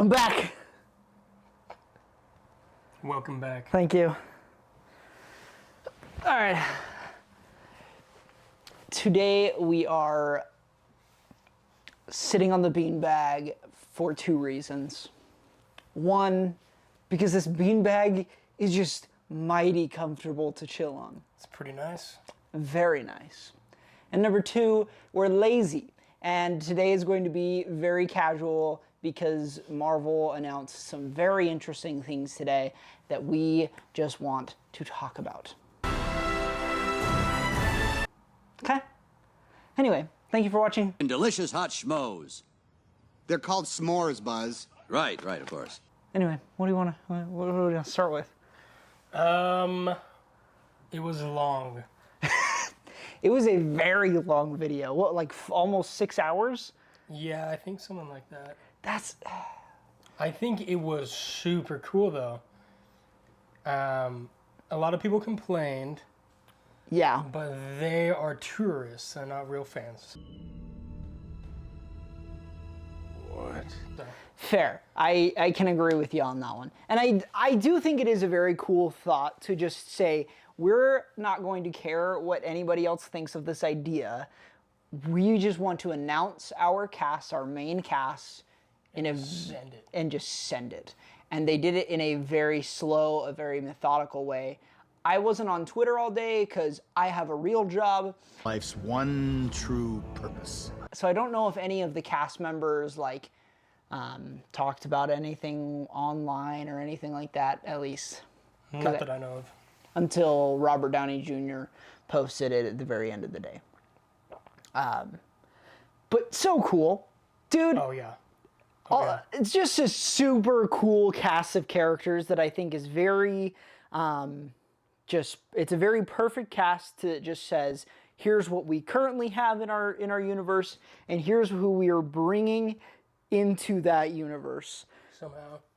I'm back. Welcome back. Thank you. All right. Today we are sitting on the beanbag for two reasons. One, because this beanbag is just mighty comfortable to chill on. It's pretty nice. Very nice. And number two, we're lazy. And today is going to be very casual because Marvel announced some very interesting things today that we just want to talk about. Okay? Anyway, thank you for watching. And delicious hot schmoes. They're called s'mores, Buzz. Right, of course. Anyway, what do you want to start with? It was long. It was a very long video. What, like almost 6 hours? Yeah, I think something like that. That's... I think it was super cool though. A lot of people complained, Yeah. but they are tourists and not real fans. What? So, Fair. I can agree with you on that one. And I do think it is a very cool thought to just say, we're not going to care what anybody else thinks of this idea. We just want to announce our cast, our main cast, send it. and just send it. And they did it in a very slow, a very methodical way. I wasn't on Twitter all day because I have a real job. Life's one true purpose. So I don't know if any of the cast members talked about anything online or anything like that, at least. Not that I know of. Until Robert Downey Jr. posted it at the very end of the day. But so cool. Dude, Oh yeah. Oh, yeah. it's just a super cool cast of characters that I think is very, it's a very perfect cast that just says, here's what we currently have in our universe, and here's who we are bringing into that universe.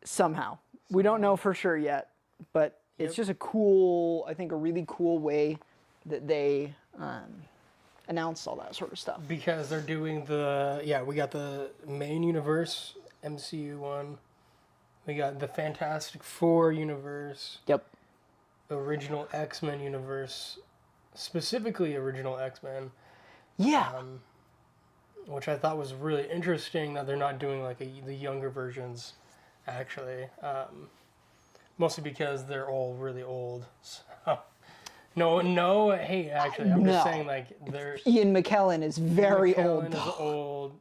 Somehow. We don't know for sure yet, but it's just a cool, I think a really cool way that they announced all that sort of stuff. Because they're doing we got the main universe, MCU one. We got the Fantastic Four universe. Yep. Original X-Men universe. Specifically original X-Men. Yeah. Which I thought was really interesting that they're not doing like the younger versions, actually. Mostly because they're all really old. So. No, hey, actually, I'm just saying, like, they're... Ian McKellen is very old. Ian McKellen is old.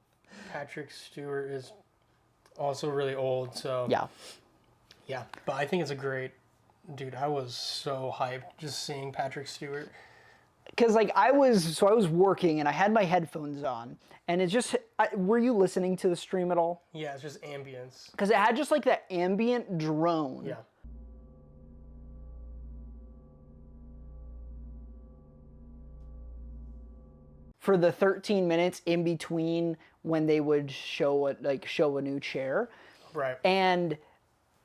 Patrick Stewart is also really old, so... Yeah. Yeah, but I think it's a great... Dude, I was so hyped just seeing Patrick Stewart. Because, like, I was working, and I had my headphones on, and it's just... were you listening to the stream at all? Yeah, it's just ambience. Because it had just, like, that ambient drone. Yeah. For the 13 minutes in between when they would show a new chair. Right. And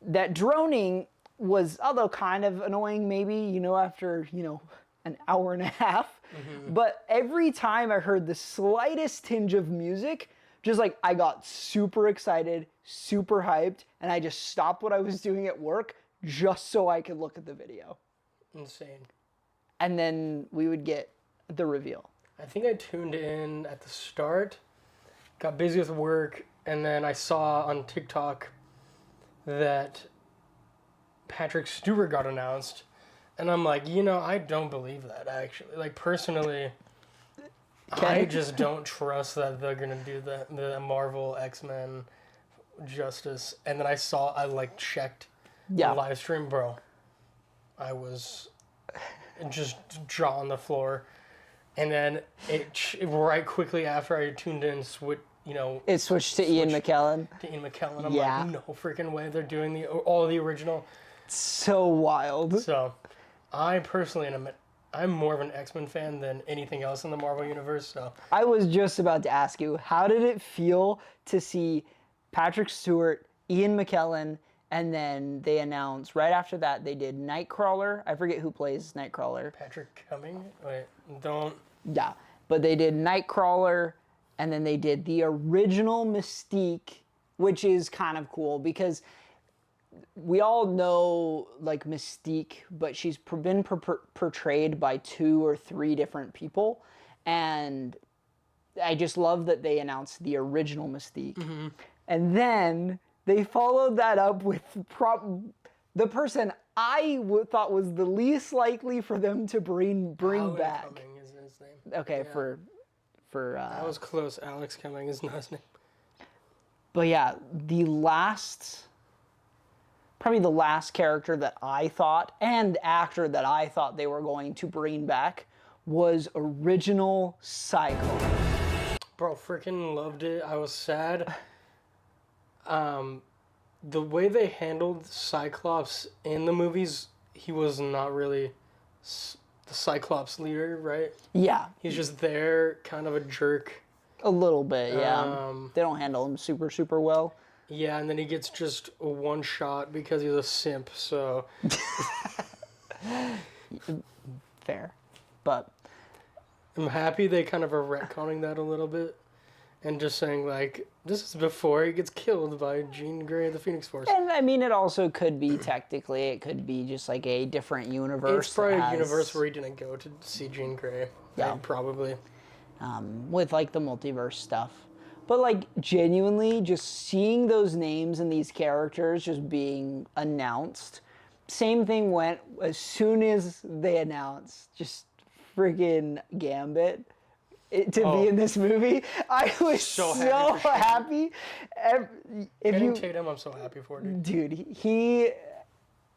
that droning was, although kind of annoying maybe, after, an hour and a half. Mm-hmm. But every time I heard the slightest tinge of music, just like I got super excited, super hyped, and I just stopped what I was doing at work just so I could look at the video. Insane. And then we would get the reveal. I think I tuned in at the start, got busy with work, and then I saw on TikTok that Patrick Stewart got announced, and I'm like, I don't believe that, actually. Like, personally, I just don't trust that they're going to do the Marvel X-Men justice. And then I checked the live stream, bro. I was just jaw on the floor. And then right quickly after I tuned in, it switched to Ian McKellen. I'm like, no freaking way, they're doing all the original. So wild. So, I personally I'm more of an X-Men fan than anything else in the Marvel universe. So I was just about to ask you, how did it feel to see Patrick Stewart, Ian McKellen, and then they announced right after that they did Nightcrawler. I forget who plays Nightcrawler. Patrick Cumming? Wait, don't. Yeah, but they did Nightcrawler, and then they did the original Mystique which is kind of cool because we all know like Mystique, but she's been portrayed by 2 or 3 different people, and I just love that they announced the original Mystique, and then they followed that up with the person I thought was the least likely for them to bring back. Cumming is his name. Okay, Yeah. for That was close. Alex Cumming is not his name. but yeah, probably the last character that I thought and actor that I thought they were going to bring back was original Cyclops. Bro, freaking loved it. I was sad. The way they handled Cyclops in the movies, he was not really the Cyclops leader, right? Yeah, He's just there, kind of a jerk. a little bit, yeah. They don't handle him super well. Yeah, and then he gets just a one shot because he's a simp, so... Fair. But I'm happy they kind of are retconning that a little bit. And just saying, like, this is before he gets killed by Jean Grey of the Phoenix Force. and I mean, it also could be technically, it could be just like a different universe. It's probably that a has- universe where he didn't go to see Jean Grey. Yeah. Like, probably. with like the multiverse stuff. But like genuinely just seeing those names and these characters just being announced. Same thing went as soon as they announced just friggin' Gambit to be in this movie. I was so happy. Channing Tatum, I'm so happy for, dude. Dude,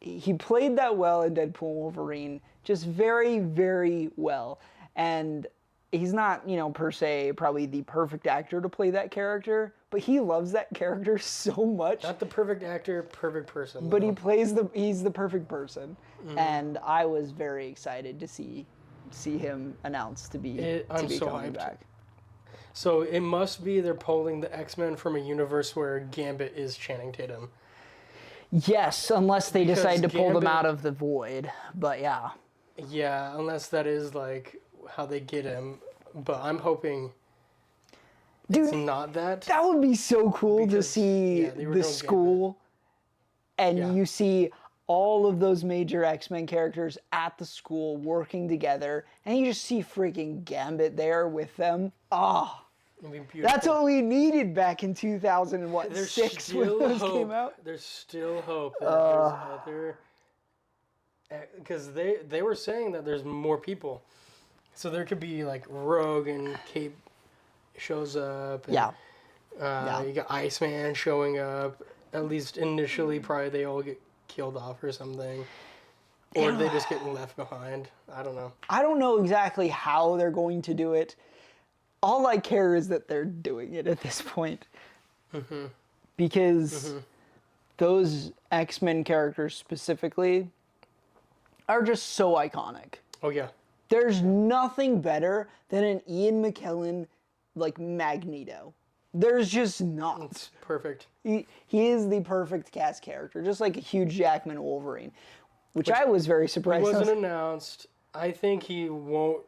he played that well in Deadpool and Wolverine, just very, very well. And he's not, per se, probably the perfect actor to play that character, but he loves that character so much. Not the perfect actor, perfect person. But he's the perfect person. And I was very excited to see him announced to be I'm so coming hyped. back. So it must be they're pulling the X-Men from a universe where Gambit is Channing Tatum. Yes, unless they decide to pull them Gambit- out of the void. But yeah. Yeah, unless that is, like, how they get him. But I'm hoping Dude, it's not that. that would be so cool to Because, see yeah, they were the going school and Yeah. you see all of those major X-Men characters at the school working together and you just see freaking Gambit there with them. Oh, It'd be beautiful. that's what we needed back in 2006 when still those hope. came out. There's still hope that there's other... Because they were saying that there's more people. So there could be, like, Rogue and Cape shows up. And, Yeah. You got Iceman showing up. At least initially, probably they all get killed off or something. Or they just get left behind. I don't know. I don't know exactly how they're going to do it. All I care is that they're doing it at this point. Because those X-Men characters specifically are just so iconic. Oh, yeah. There's nothing better than an Ian McKellen like Magneto. There's just not. It's perfect. He is the perfect cast character, just like a Hugh Jackman Wolverine, which I was very He surprised. wasn't announced. I think he won't...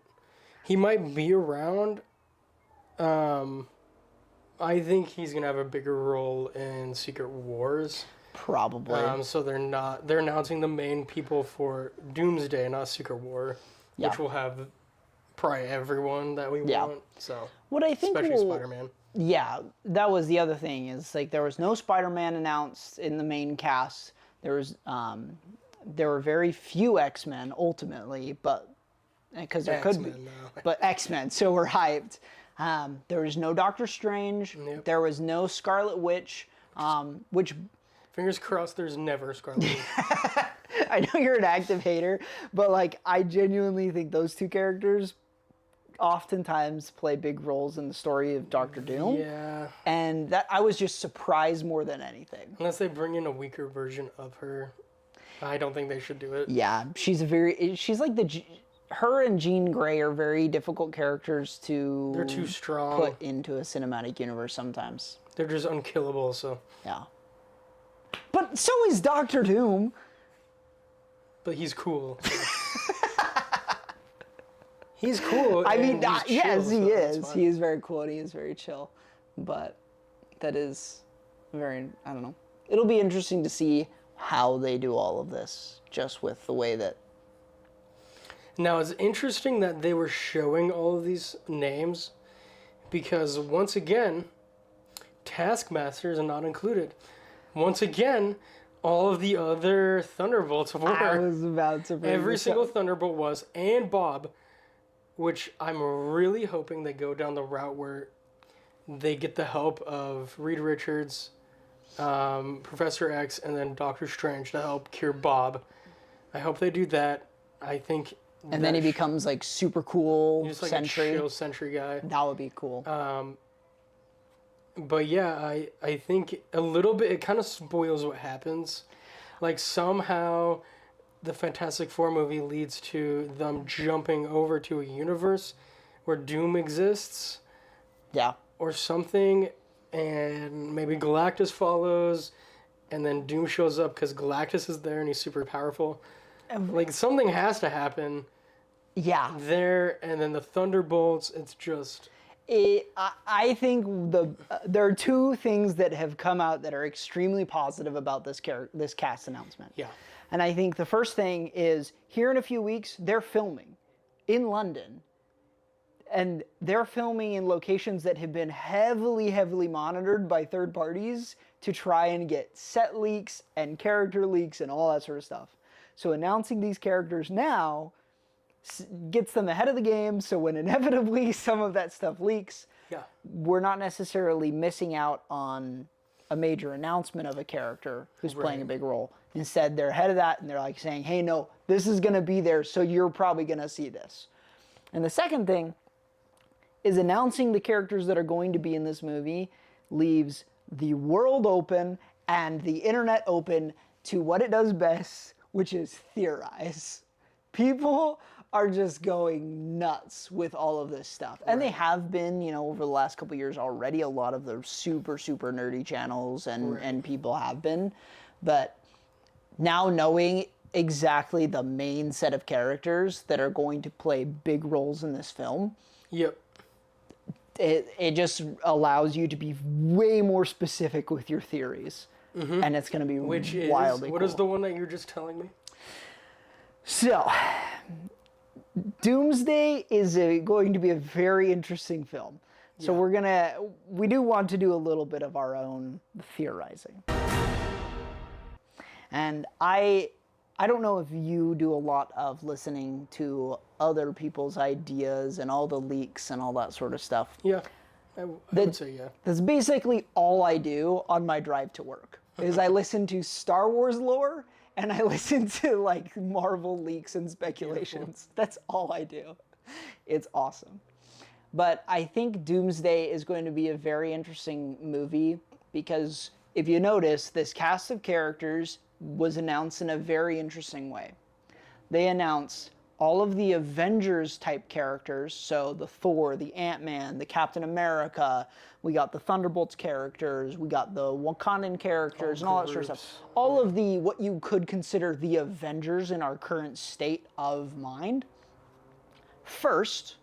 He might be around. I think he's going to have a bigger role in Secret Wars. Probably. So they're announcing the main people for Doomsday, not Secret War, Yeah. which will have probably everyone that we want. So What I think especially will- Spider-Man. Yeah, that was the other thing. Is like there was no Spider-Man announced in the main cast. There were very few X-Men ultimately, but because there could be, X-Men now. but X-Men. So we're hyped. There was no Doctor Strange. Nope. There was no Scarlet Witch. Which Fingers crossed there's never Scarlet Witch. I know you're an active hater, but like I genuinely think those two characters oftentimes play big roles in the story of Doctor Doom. Yeah. And that I was just surprised more than anything. Unless they bring in a weaker version of her. I don't think they should do it. Yeah, she's like her and Jean Grey are very difficult characters to They're too strong. put into a cinematic universe sometimes. They're just unkillable, so. Yeah. But so is Doctor Doom. But he's cool. He's cool. I mean, and he's yes, chill, he so that's is. fine. He is very cool and he is very chill. But that is I don't know. It'll be interesting to see how they do all of this, just with the way that... Now, it's interesting that they were showing all of these names because, once again, Taskmasters are not included. Once again, all of the other Thunderbolts were. I was about to bring Every this single up. Thunderbolt was, and Bob, which I'm really hoping they go down the route where they get the help of Reed Richards, Professor X, and then Doctor Strange to help cure Bob. I hope they do that. I think... And then he becomes like super cool just like Sentry. a chill Sentry guy. That would be cool. But yeah, I think a little bit, it kind of spoils what happens. Like somehow the Fantastic Four movie leads to them jumping over to a universe where Doom exists Yeah. or something, and maybe Galactus follows, and then Doom shows up because Galactus is there and he's super powerful. Like something has to happen Yeah. there, and then the Thunderbolts, it's just... I think there are two things that have come out that are extremely positive about this cast announcement. Yeah. And I think the first thing is, here in a few weeks, they're filming in London. And they're filming in locations that have been heavily, heavily monitored by third parties to try and get set leaks and character leaks and all that sort of stuff. So announcing these characters now gets them ahead of the game, so when inevitably some of that stuff leaks, Yeah. we're not necessarily missing out on a major announcement of a character who's playing a big role. Instead, they're ahead of that, and they're like saying, hey, no, this is going to be there, so you're probably going to see this. And the second thing is announcing the characters that are going to be in this movie leaves the world open and the internet open to what it does best, which is theorize. People are just going nuts with all of this stuff. And they have been, over the last couple of years already. A lot of the super, super nerdy channels and people have been. But now knowing exactly the main set of characters that are going to play big roles in this film, Yep. it just allows you to be way more specific with your theories. Mm-hmm. And it's going to be wildly What cool. is the one that you were just telling me? So, Doomsday is going to be a very interesting film. So we do want to do a little bit of our own theorizing. And I don't know if you do a lot of listening to other people's ideas and all the leaks and all that sort of stuff. Yeah, I would say yeah. That's basically all I do on my drive to work, is I listen to Star Wars lore and I listen to like Marvel leaks and speculations. Beautiful. That's all I do. It's awesome. But I think Doomsday is going to be a very interesting movie because if you notice, this cast of characters was announced in a very interesting way. They announced all of the Avengers type characters, so the Thor, the Ant-Man, the Captain America, we got the Thunderbolts characters, we got the Wakandan characters, and all that sort of stuff. All of the, what you could consider the Avengers in our current state of mind. First,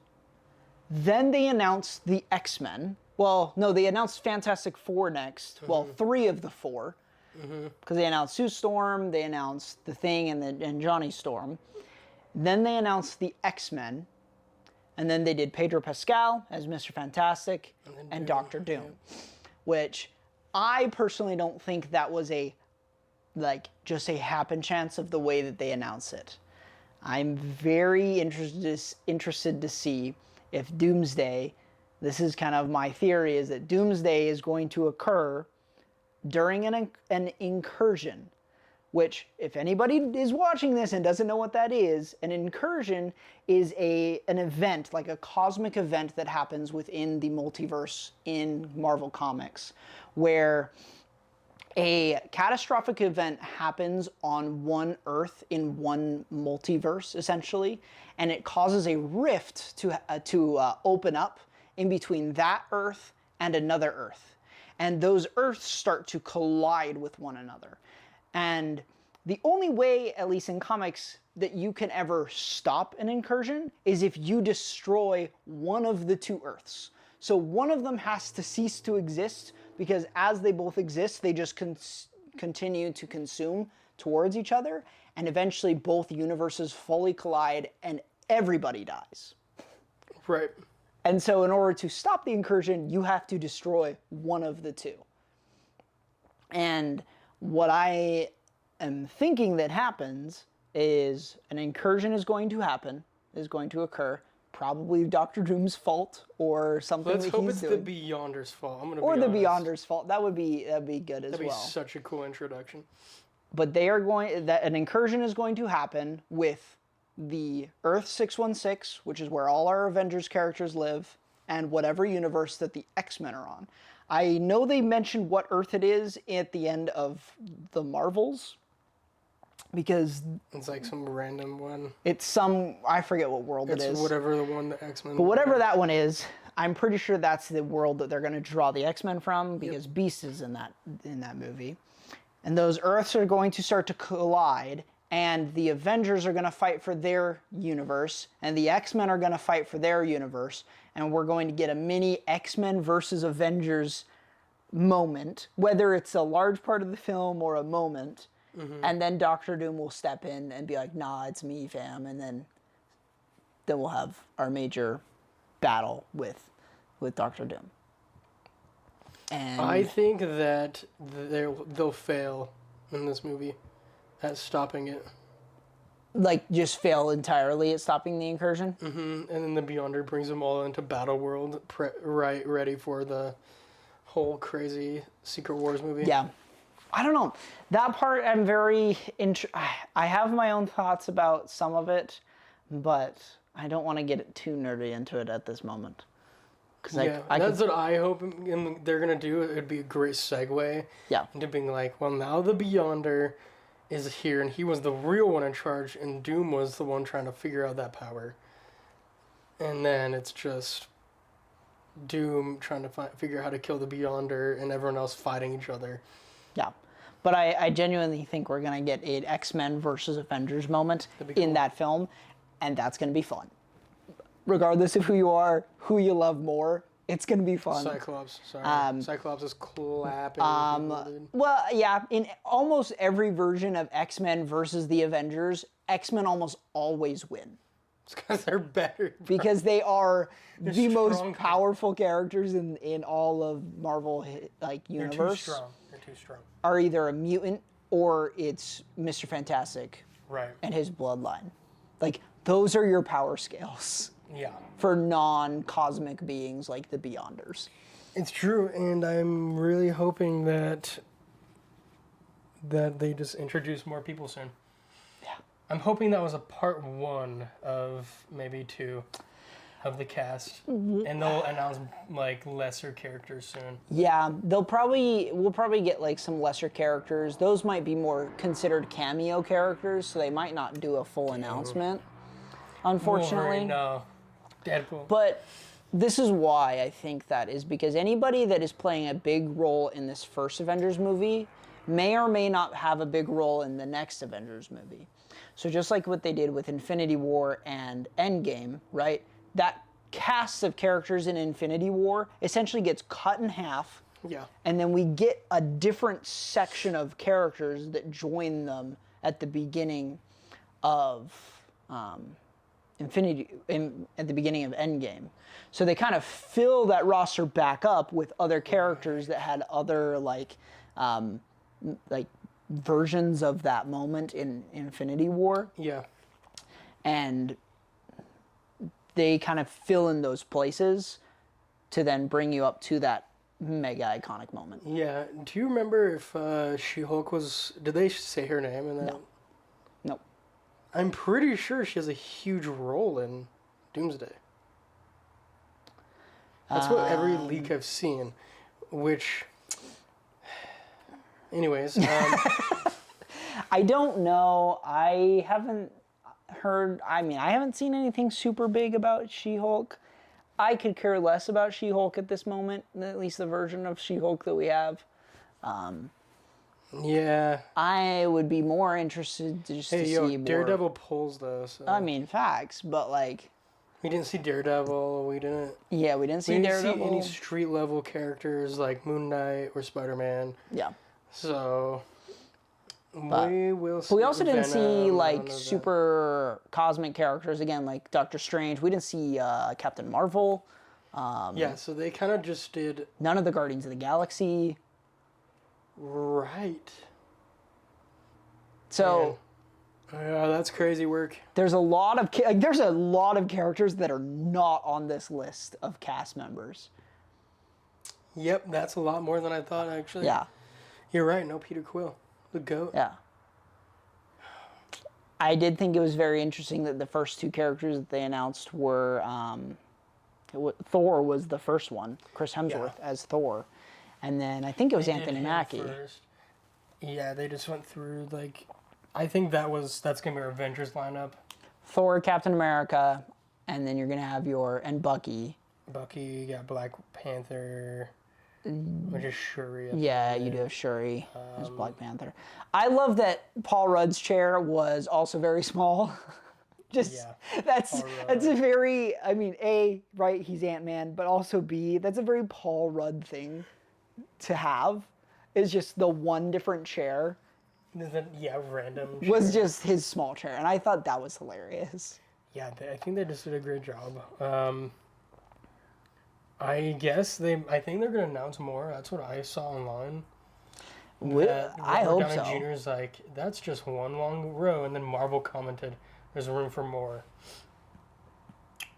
then they announced the X-Men. Well, no, they announced Fantastic Four next. Mm-hmm. Well, 3 of the 4. Because they announced Sue Storm, they announced The Thing, and Johnny Storm. Then they announced the X-Men, and then they did Pedro Pascal as Mr. Fantastic and Dr. Doom, which I personally don't think that was just a happen chance of the way that they announced it. I'm very interested to see if Doomsday, this is kind of my theory, is that Doomsday is going to occur during an incursion. Which, if anybody is watching this and doesn't know what that is, an incursion is an event, like a cosmic event that happens within the multiverse in Marvel Comics, where a catastrophic event happens on one Earth in one multiverse, essentially, and it causes a rift to open up in between that Earth and another Earth. And those Earths start to collide with one another. And the only way, at least in comics, that you can ever stop an incursion is if you destroy one of the 2 Earths. So one of them has to cease to exist, because as they both exist, they just continue to consume towards each other, and eventually both universes fully collide and everybody dies. Right. And so in order to stop the incursion, you have to destroy one of the two. And what I am thinking that happens is an incursion is going to happen, is going to occur, probably Doctor Doom's fault or something Let's that hope he's it's doing. the Beyonder's fault. I'm gonna Or be the honest. Beyonder's fault. That'd be good as That'd be well. such a cool introduction. But an incursion is going to happen with the Earth 616, which is where all our Avengers characters live, and whatever universe that the X-Men are on. I know they mentioned what Earth it is at the end of the Marvels, because It's like some random one. it's I forget what world it It's is. whatever the one the X-Men. But whatever that one is, I'm pretty sure that's the world that they're going to draw the X-Men from, because Beast is in that movie. And those Earths are going to start to collide, and the Avengers are going to fight for their universe, and the X-Men are going to fight for their universe, and we're going to get a mini X-Men versus Avengers moment, whether it's a large part of the film or a moment, and then Doctor Doom will step in and be like, nah, it's me, fam, and then we'll have our major battle with Doctor Doom. And I think that they'll fail in this movie at stopping it. like just fail entirely at stopping the incursion. And then the Beyonder brings them all into Battle World, ready for the whole crazy Secret Wars movie. Yeah. I don't know. That part I'm very I have my own thoughts about some of it, but I don't want to get too nerdy into it at this moment. Cause that's what I hope they're gonna do. It'd be a great segue into being like, well, now the Beyonder is here, and he was the real one in charge, and Doom was the one trying to figure out that power. And then it's just Doom trying to figure out how to kill the Beyonder, and everyone else fighting each other. Yeah. But I genuinely think we're going to get an X-Men versus Avengers moment in that film, and that's going to be fun. Regardless of who you are, who you love more, it's going to be fun. Cyclops, sorry. Cyclops is clapping. Well, yeah, in almost every version of X-Men versus the Avengers, X-Men almost always win. It's because they're better. Because they are the most stronger. powerful characters in all of Marvel universe. They're too strong. They're too strong. Are either a mutant or it's Mr. Fantastic. Right. And his bloodline. Like, those are your power scales. Yeah. For non-cosmic beings like the Beyonders. It's true, and I'm really hoping that they just introduce more people soon. Yeah. I'm hoping that was a part 1 of maybe 2 of the cast, and they'll announce like lesser characters soon. Yeah, we'll probably get like some lesser characters. Those might be more considered cameo characters, so they might not do a full announcement, unfortunately. Wolverine, no. Deadpool. But this is why I think that is because anybody that is playing a big role in this first Avengers movie may or may not have a big role in the next Avengers movie. So just like what they did with Infinity War and Endgame, right? That cast of characters in Infinity War essentially gets cut in half. Yeah. And then we get a different section of characters that join them at the beginning of at the beginning of Endgame. So they kind of fill that roster back up with other characters that had other like versions of that moment in Infinity War. Yeah. And they kind of fill in those places to then bring you up to that mega iconic moment. Yeah. Do you remember if She-Hulk was... Did they say her name in that? No. Nope. I'm pretty sure she has a huge role in Doomsday. That's what every leak I've seen, which... Anyways. I don't know. I haven't seen anything super big about She-Hulk. I could care less about She-Hulk at this moment, at least the version of She-Hulk that we have. Yeah. I would be more interested to see more. Daredevil pulls though. So. I mean, facts, but like... We didn't see Daredevil. We didn't see Daredevil. see any street level characters like Moon Knight or Spider-Man. Yeah. So But we will see. But we also didn't see Venom, like none of that. super cosmic characters again, like Doctor Strange. We didn't see Captain Marvel. Yeah, so they kind of just did None of the Guardians of the Galaxy. right. So Yeah, that's crazy work. there's a lot of characters that are not on this list of cast members. Yep, that's a lot more than I thought actually. Yeah. You're right. No Peter Quill, the GOAT. Yeah. I did think it was very interesting that the first two characters that they announced were Thor was the first one, Chris Hemsworth as Thor, and then I think it was They did Anthony him Mackie. first. Yeah, they just went through like, I think that's gonna be our Avengers lineup. Thor, Captain America, and then you're gonna have and Bucky. Bucky, you got Black Panther, which is Shuri. Yeah, you do have Shuri as Black Panther. I love that Paul Rudd's chair was also very small. That's a very, I mean, A, right, he's Ant-Man, but also B, that's a very Paul Rudd thing to have, is just the one different chair Random. was just his small chair, and I thought that was hilarious. Yeah, I think they just did a great job. I think they're gonna announce more. That's what I saw online. I hope Robert so. Downey Jr. is like, that's just one long row, and then Marvel commented, "There's room for more."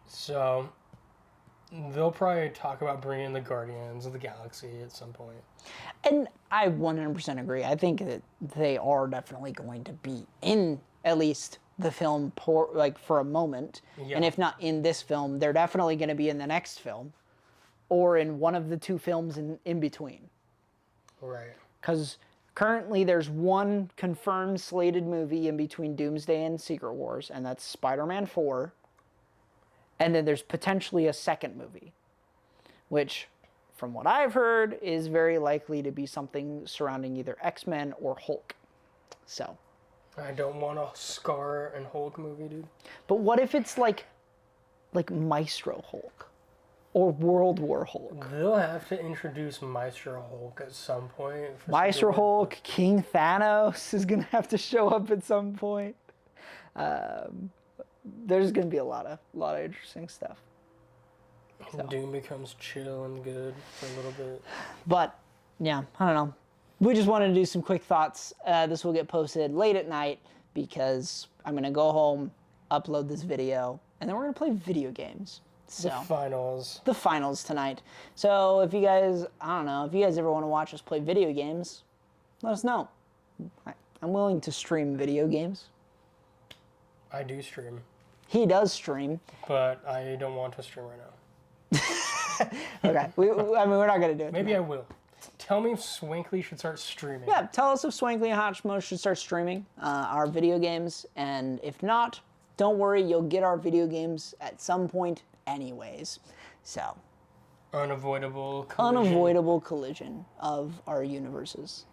So they'll probably talk about bringing the Guardians of the Galaxy at some point. And I 100% agree. I think that they are definitely going to be in at least the film for a moment. Yeah. And if not in this film, they're definitely going to be in the next film or in one of the two films in between. Right. Because currently there's one confirmed slated movie in between Doomsday and Secret Wars, and that's Spider-Man 4. And then there's potentially a second movie, which, from what I've heard, is very likely to be something surrounding either X-Men or Hulk. So. I don't want a Scar and Hulk movie, dude. But what if it's like Maestro Hulk? Or World War Hulk? They'll have to introduce Maestro Hulk at some point. Maestro Hulk, King Thanos is going to have to show up at some point. There's going to be a lot of interesting stuff. So. Doom becomes chill and good for a little bit. But, yeah, I don't know. We just wanted to do some quick thoughts. This will get posted late at night because I'm going to go home, upload this video, and then we're going to play video games. So, The finals tonight. So if you guys, if you guys ever want to watch us play video games, let us know. I'm willing to stream video games. I do stream. He does stream. But I don't want to stream right now. Okay. We're not going to do it. Maybe tonight. I will. Tell me if Swankly should start streaming. Yeah, tell us if Swankly and Hot Schmo should start streaming our video games. And if not, don't worry, you'll get our video games at some point anyways. So. Unavoidable collision of our universes.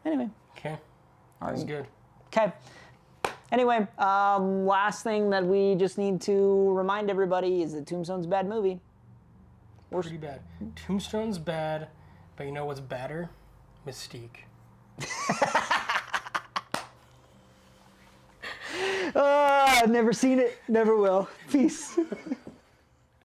Anyway. Okay. That's good. Okay. Anyway, last thing that we just need to remind everybody is that Tombstone's a bad movie. Pretty bad. Tombstone's bad, but you know what's badder? Mystique. I've never seen it, never will. Peace.